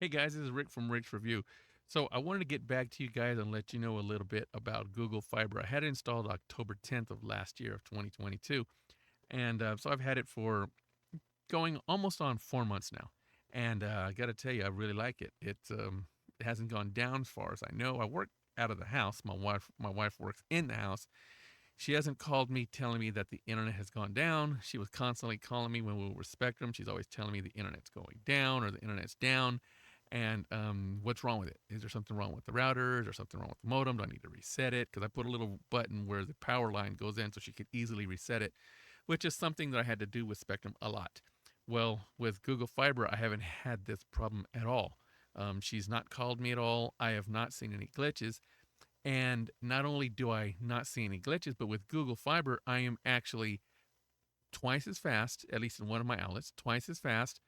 Hey guys, this is Rick from Rick's Review. So I wanted to get back to you guys and let you know a little bit about Google Fiber. I had it installed October 10th of last year of 2022. And so I've had it for going almost on 4 months now. And I got to tell you, I really like it. It hasn't gone down as far as I know. I work out of the house. My wife works in the house. She hasn't called me telling me that the internet has gone down. She was constantly calling me when we were with Spectrum. She's always telling me the internet's going down or the internet's down. And what's wrong with it? Is there something wrong with the router? Is there something wrong with the modem? Do I need to reset it? Because I put a little button where the power line goes in so she could easily reset it, which is something that I had to do with Spectrum a lot. Well, with Google Fiber, I haven't had this problem at all. She's not called me at all. I have not seen any glitches. And not only do I not see any glitches, but with Google Fiber, I am actually twice as fast, at least in one of my outlets, twice as fast.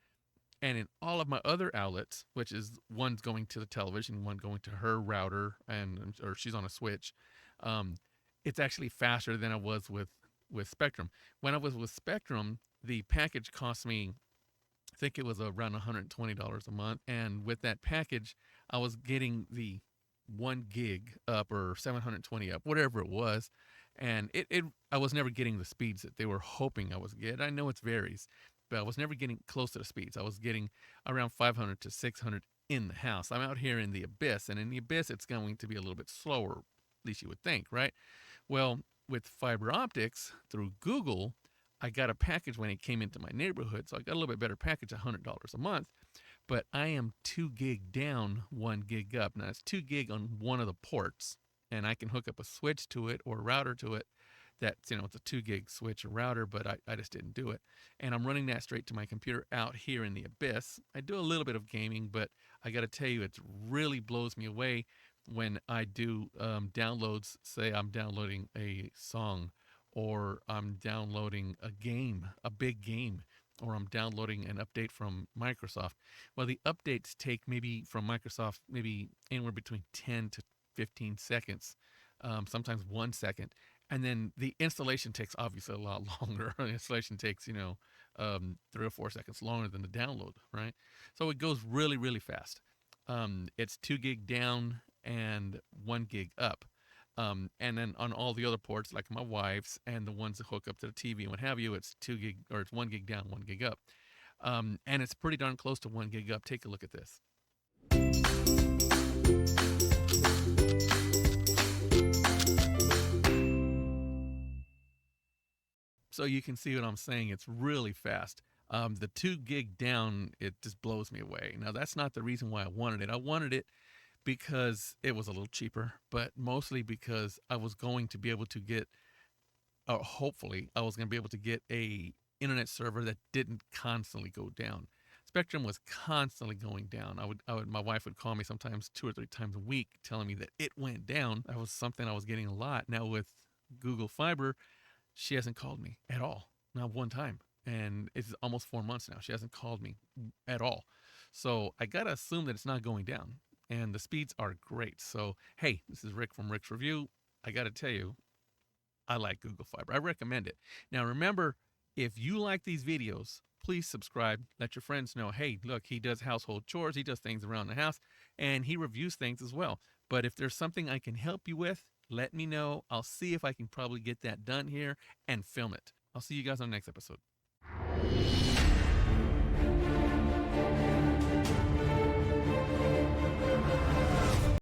And in all of my other outlets, which is one's going to the television, one going to her router, and or she's on a switch, um, it's actually faster than I was with Spectrum. When I was with Spectrum, the package cost me, I think it was around $120 a month, and with that package, I was getting the 1 gig up or 720 up, whatever it was, and it I was never getting the speeds that they were hoping I was get. I know it varies, but I was never getting close to the speeds. I was getting around 500 to 600 in the house. I'm out here in the abyss, and in the abyss, it's going to be a little bit slower. At least you would think, right? Well, with fiber optics through Google, I got a package when it came into my neighborhood, so I got a little bit better package, $100 a month. But I am 2 gig down, 1 gig up. Now it's 2 gig on one of the ports, and I can hook up a switch to it or a router to it. That's, it's a 2 gig switch or router, but I just didn't do it. And I'm running that straight to my computer out here in the abyss. I do a little bit of gaming, but I got to tell you, it really blows me away when I do downloads. Say I'm downloading a song, or I'm downloading a game, a big game, or I'm downloading an update from Microsoft. Well, the updates take maybe from Microsoft maybe anywhere between 10 to 15 seconds, sometimes 1 second. And then the installation takes obviously a lot longer. The installation takes, 3 or 4 seconds longer than the download, right? So it goes really, really fast. It's 2 gig down and 1 gig up. And then on all the other ports, like my wife's and the ones that hook up to the TV and what have you, it's 2 gig or it's 1 gig down, 1 gig up. And it's pretty darn close to 1 gig up. Take a look at this. So you can see what I'm saying. It's really fast. The 2 gig down, it just blows me away. Now, that's not the reason why I wanted it. I wanted it because it was a little cheaper, but mostly because I was going to be able to get, or hopefully, I was going to be able to get a internet server that didn't constantly go down. Spectrum was constantly going down. My wife would call me sometimes 2 or 3 times a week, telling me that it went down. That was something I was getting a lot. Now with Google Fiber, she hasn't called me at all, not one time. And it's almost 4 months now. She hasn't called me at all. So I got to assume that it's not going down. And the speeds are great. So, hey, this is Rick from Rick's Review. I got to tell you, I like Google Fiber. I recommend it. Now, remember, if you like these videos, please subscribe. Let your friends know, hey, look, he does household chores, he does things around the house, and he reviews things as well. But if there's something I can help you with, let me know. I'll see if I can probably get that done here and film it. I'll see you guys on the next episode.